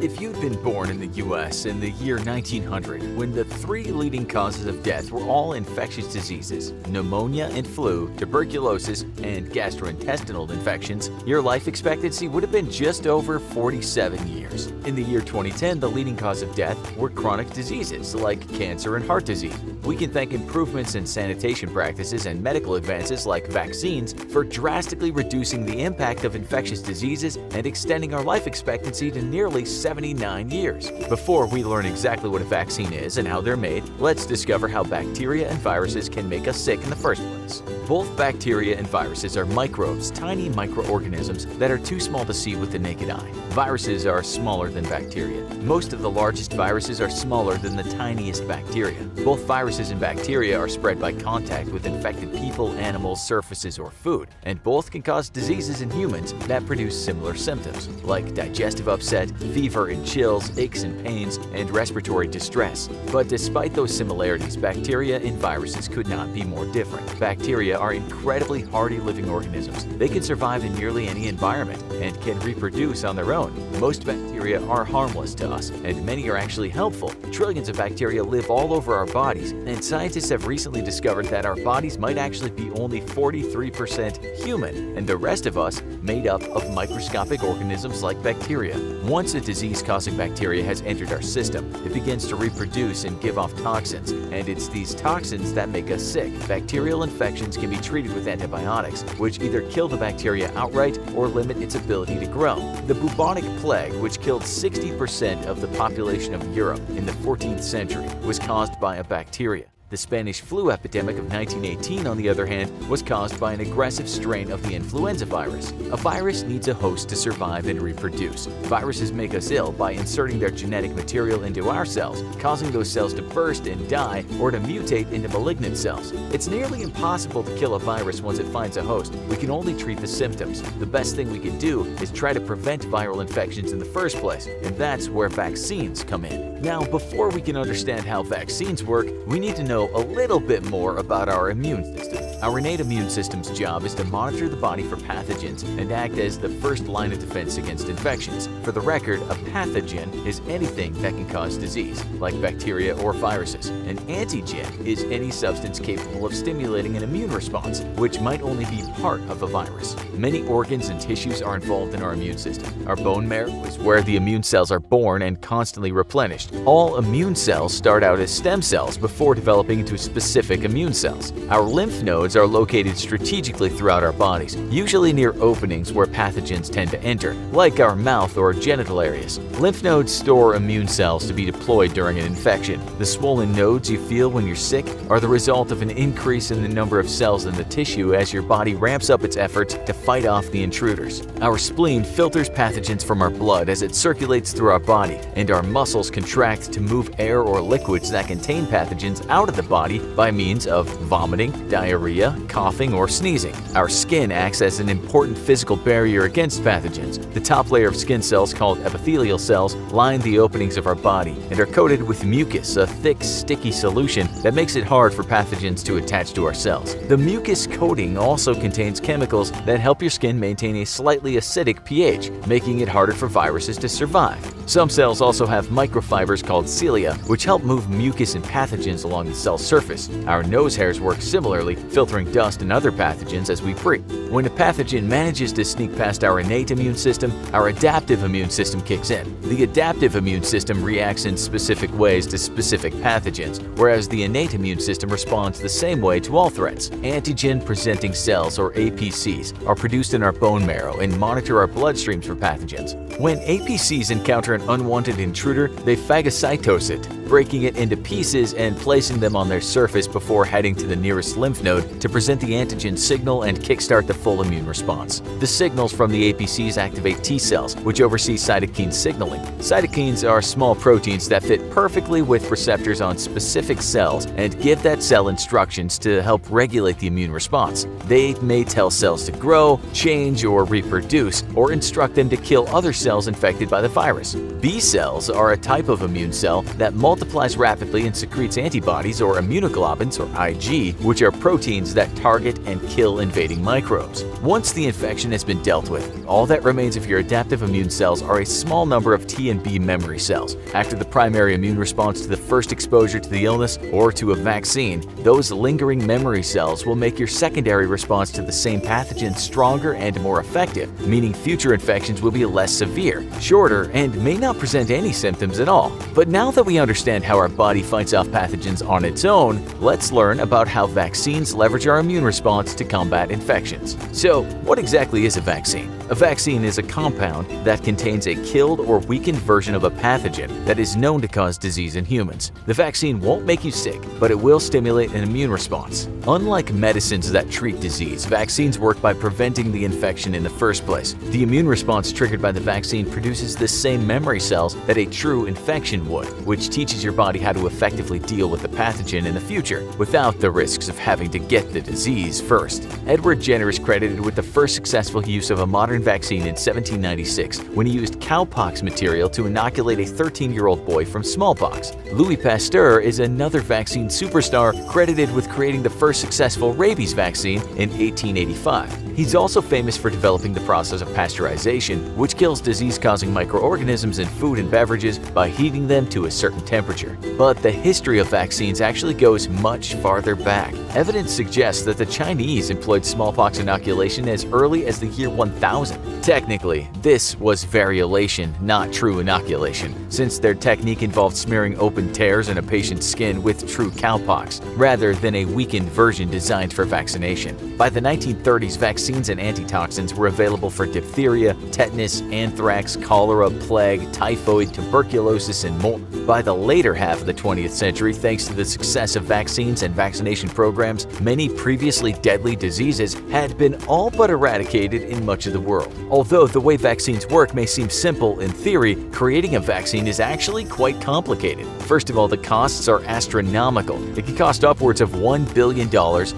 If you'd been born in the US in the year 1900, when the three leading causes of death were all infectious diseases, pneumonia and flu, tuberculosis, and gastrointestinal infections, your life expectancy would have been just over 47 years. In the year 2010, the leading cause of death were chronic diseases like cancer and heart disease. We can thank improvements in sanitation practices and medical advances like vaccines for drastically reducing the impact of infectious diseases and extending our life expectancy to nearly 79 years. Before we learn exactly what a vaccine is and how they're made, let's discover how bacteria and viruses can make us sick in the first place. Both bacteria and viruses are microbes, tiny microorganisms that are too small to see with the naked eye. Viruses are smaller than bacteria. Most of the largest viruses are smaller than the tiniest bacteria. Both viruses and bacteria are spread by contact with infected people, animals, surfaces, or food, and both can cause diseases in humans that produce similar symptoms, like digestive upset, fever and chills, aches and pains, and respiratory distress. But despite those similarities, bacteria and viruses could not be more different. Bacteria are incredibly hardy living organisms. They can survive in nearly any environment and can reproduce on their own. Most bacteria are harmless to us, and many are actually helpful. Trillions of bacteria live all over our bodies, and scientists have recently discovered that our bodies might actually be only 43% human, and the rest of us made up of microscopic organisms like bacteria. Once a disease-causing bacteria has entered our system, it begins to reproduce and give off toxins, and it's these toxins that make us sick. Bacterial infections can be treated with antibiotics, which either kill the bacteria outright or limit its ability to grow. The bubonic plague, which killed 60% of the population of Europe in the 14th century, was caused by a bacteria. The Spanish flu epidemic of 1918, on the other hand, was caused by an aggressive strain of the influenza virus. A virus needs a host to survive and reproduce. Viruses make us ill by inserting their genetic material into our cells, causing those cells to burst and die or to mutate into malignant cells. It's nearly impossible to kill a virus once it finds a host. We can only treat the symptoms. The best thing we can do is try to prevent viral infections in the first place, and that's where vaccines come in. Now, before we can understand how vaccines work, we need to know a little bit more about our immune system. Our innate immune system's job is to monitor the body for pathogens and act as the first line of defense against infections. For the record, a pathogen is anything that can cause disease, like bacteria or viruses. An antigen is any substance capable of stimulating an immune response, which might only be part of a virus. Many organs and tissues are involved in our immune system. Our bone marrow is where the immune cells are born and constantly replenished. All immune cells start out as stem cells before developing into specific immune cells. Our lymph nodes are located strategically throughout our bodies, usually near openings where pathogens tend to enter, like our mouth or genital areas. Lymph nodes store immune cells to be deployed during an infection. The swollen nodes you feel when you're sick are the result of an increase in the number of cells in the tissue as your body ramps up its efforts to fight off the intruders. Our spleen filters pathogens from our blood as it circulates through our body, and our muscles contract to move air or liquids that contain pathogens out of the body by means of vomiting, diarrhea, coughing, or sneezing. Our skin acts as an important physical barrier against pathogens. The top layer of skin cells, called epithelial cells, line the openings of our body and are coated with mucus, a thick, sticky solution that makes it hard for pathogens to attach to our cells. The mucus coating also contains chemicals that help your skin maintain a slightly acidic pH, making it harder for viruses to survive. Some cells also have microfibers called cilia, which help move mucus and pathogens along the cell surface. Our nose hairs work similarly, filtering dust and other pathogens as we breathe. When a pathogen manages to sneak past our innate immune system, our adaptive immune system kicks in. The adaptive immune system reacts in specific ways to specific pathogens, whereas the innate immune system responds the same way to all threats. Antigen-presenting cells, or APCs, are produced in our bone marrow and monitor our bloodstreams for pathogens. When APCs encounter an unwanted intruder, they phagocytose it, breaking it into pieces and placing them on their surface before heading to the nearest lymph node to present the antigen signal and kickstart the full immune response. The signals from the APCs activate T cells, which oversee cytokine signaling. Cytokines are small proteins that fit perfectly with receptors on specific cells and give that cell instructions to help regulate the immune response. They may tell cells to grow, change, or reproduce, or instruct them to kill other cells infected by the virus. B cells are a type of immune cell that multiply multiplies rapidly and secretes antibodies or immunoglobulins or IG, which are proteins that target and kill invading microbes. Once the infection has been dealt with, all that remains of your adaptive immune cells are a small number of T and B memory cells. After the primary immune response to the first exposure to the illness or to a vaccine, those lingering memory cells will make your secondary response to the same pathogen stronger and more effective, meaning future infections will be less severe, shorter, and may not present any symptoms at all. But now that we understand how our body fights off pathogens on its own, let's learn about how vaccines leverage our immune response to combat infections. So, what exactly is a vaccine? A vaccine is a compound that contains a killed or weakened version of a pathogen that is known to cause disease in humans. The vaccine won't make you sick, but it will stimulate an immune response. Unlike medicines that treat disease, vaccines work by preventing the infection in the first place. The immune response triggered by the vaccine produces the same memory cells that a true infection would, which teaches your body how to effectively deal with the pathogen in the future without the risks of having to get the disease first. Edward Jenner is credited with the first successful use of a modern vaccine in 1796 when he used cowpox material to inoculate a 13-year-old boy from smallpox. Louis Pasteur is another vaccine superstar credited with creating the first successful rabies vaccine in 1885. He's also famous for developing the process of pasteurization, which kills disease-causing microorganisms in food and beverages by heating them to a certain temperature. But the history of vaccines actually goes much farther back. Evidence suggests that the Chinese employed smallpox inoculation as early as the year 1000. Technically, this was variolation, not true inoculation, since their technique involved smearing open tears in a patient's skin with true cowpox, rather than a weakened version designed for vaccination. By the 1930s, vaccines and antitoxins were available for diphtheria, tetanus, anthrax, cholera, plague, typhoid, tuberculosis, and more. By the later half of the 20th century, thanks to the success of vaccines and vaccination programs, many previously deadly diseases had been all but eradicated in much of the world. Although the way vaccines work may seem simple in theory, creating a vaccine is actually quite complicated. First of all, the costs are astronomical. It can cost upwards of $1 billion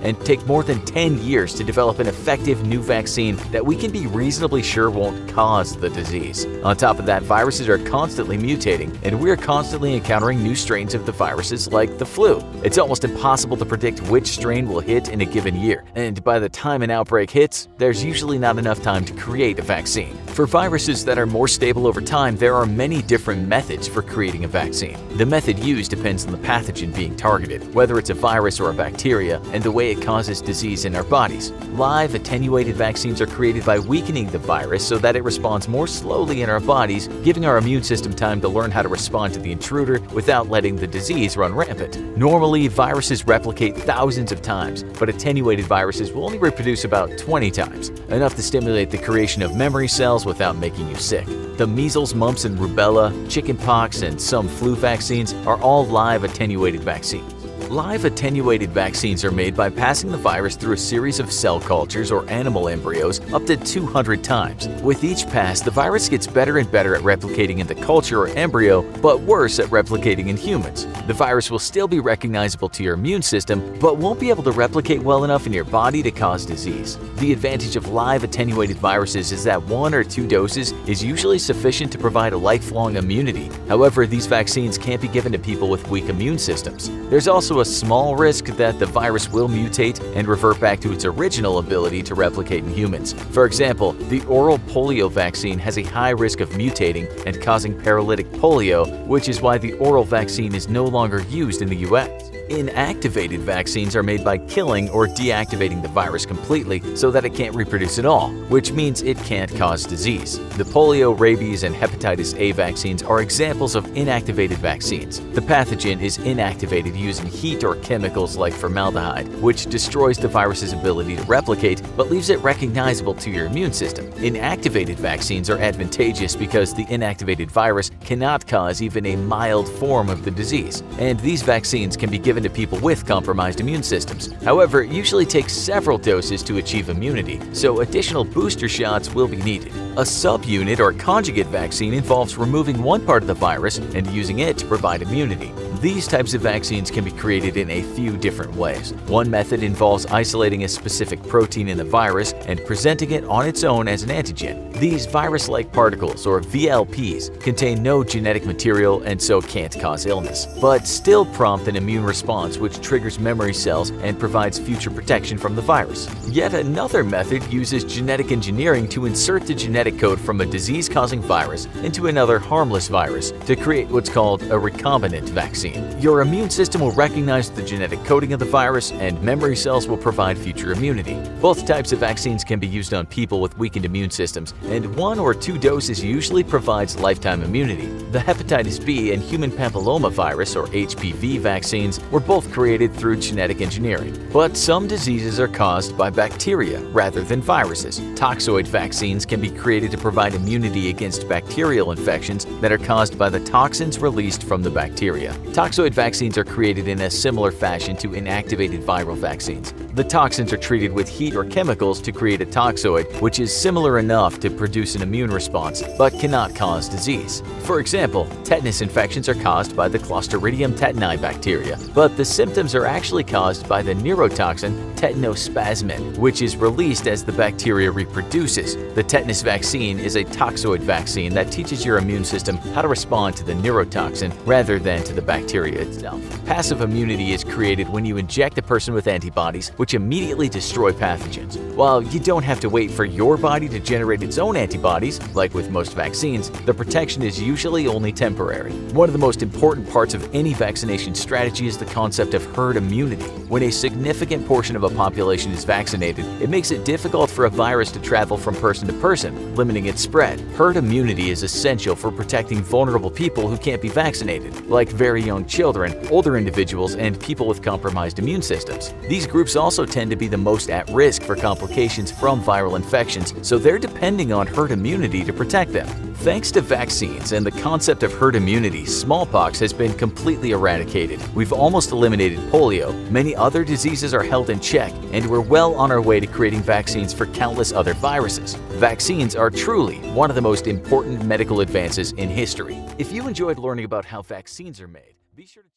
and take more than 10 years to develop an effective new vaccine that we can be reasonably sure won't cause the disease. On top of that, viruses are constantly mutating, and we are constantly encountering new strains of the viruses like the flu. It's almost impossible to predict which strain will hit in a given year, and by the time an outbreak hits, there's usually not enough time to create a vaccine. For viruses that are more stable over time, there are many different methods for creating a vaccine. The method used depends on the pathogen being targeted, whether it's a virus or a bacteria, and the way it causes disease in our bodies. Live attenuated vaccines are created by weakening the virus so that it responds more slowly in our bodies, giving our immune system time to learn how to respond to the intruder without letting the disease run rampant. Normally, viruses replicate thousands of times, but attenuated viruses will only reproduce about 20 times, enough to stimulate the creation of memory cells without making you sick. The measles, mumps and rubella, chickenpox, and some flu vaccines are all live attenuated vaccines. Live attenuated vaccines are made by passing the virus through a series of cell cultures or animal embryos up to 200 times. With each pass, the virus gets better and better at replicating in the culture or embryo, but worse at replicating in humans. The virus will still be recognizable to your immune system, but won't be able to replicate well enough in your body to cause disease. The advantage of live attenuated viruses is that 1 or 2 doses is usually sufficient to provide a lifelong immunity. However, these vaccines can't be given to people with weak immune systems. There's also a small risk that the virus will mutate and revert back to its original ability to replicate in humans. For example, the oral polio vaccine has a high risk of mutating and causing paralytic polio, which is why the oral vaccine is no longer used in the US. Inactivated vaccines are made by killing or deactivating the virus completely so that it can't reproduce at all, which means it can't cause disease. The polio, rabies, and hepatitis A vaccines are examples of inactivated vaccines. The pathogen is inactivated using heat or chemicals like formaldehyde, which destroys the virus's ability to replicate but leaves it recognizable to your immune system. Inactivated vaccines are advantageous because the inactivated virus cannot cause even a mild form of the disease, and these vaccines can be given to people with compromised immune systems. However, it usually takes several doses to achieve immunity, so additional booster shots will be needed. A subunit or conjugate vaccine involves removing one part of the virus and using it to provide immunity. These types of vaccines can be created in a few different ways. One method involves isolating a specific protein in the virus and presenting it on its own as an antigen. These virus-like particles, or VLPs, contain no genetic material and so can't cause illness, but still prompt an immune response which triggers memory cells and provides future protection from the virus. Yet another method uses genetic engineering to insert the genetic code from a disease-causing virus into another harmless virus to create what's called a recombinant vaccine. Your immune system will recognize the genetic coding of the virus, and memory cells will provide future immunity. Both types of vaccines can be used on people with weakened immune systems, and 1 or 2 doses usually provides lifetime immunity. The hepatitis B and human papillomavirus, or HPV vaccines, were both created through genetic engineering. But some diseases are caused by bacteria rather than viruses. Toxoid vaccines can be created to provide immunity against bacterial infections that are caused by the toxins released from the bacteria. Toxoid vaccines are created in a similar fashion to inactivated viral vaccines. The toxins are treated with heat or chemicals to create a toxoid, which is similar enough to produce an immune response, but cannot cause disease. For example, tetanus infections are caused by the Clostridium tetani bacteria, but the symptoms are actually caused by the neurotoxin tetanospasmin, which is released as the bacteria reproduces. The tetanus vaccine is a toxoid vaccine that teaches your immune system how to respond to the neurotoxin rather than to the bacteria itself. Passive immunity is created when you inject a person with antibodies, which immediately destroy pathogens. While you don't have to wait for your body to generate its own antibodies, like with most vaccines, the protection is usually only temporary. One of the most important parts of any vaccination strategy is the concept of herd immunity. When a significant portion of a population is vaccinated, it makes it difficult for a virus to travel from person to person, limiting its spread. Herd immunity is essential for protecting vulnerable people who can't be vaccinated, like very young children, older individuals, and people with compromised immune systems. These groups also tend to be the most at risk for complications from viral infections, so they're depending on herd immunity to protect them. Thanks to vaccines and the concept of herd immunity, smallpox has been completely eradicated. We've almost eliminated polio, many other diseases are held in check, and we're well on our way to creating vaccines for countless other viruses. Vaccines are truly one of the most important medical advances in history. If you enjoyed learning about how vaccines are made, be sure to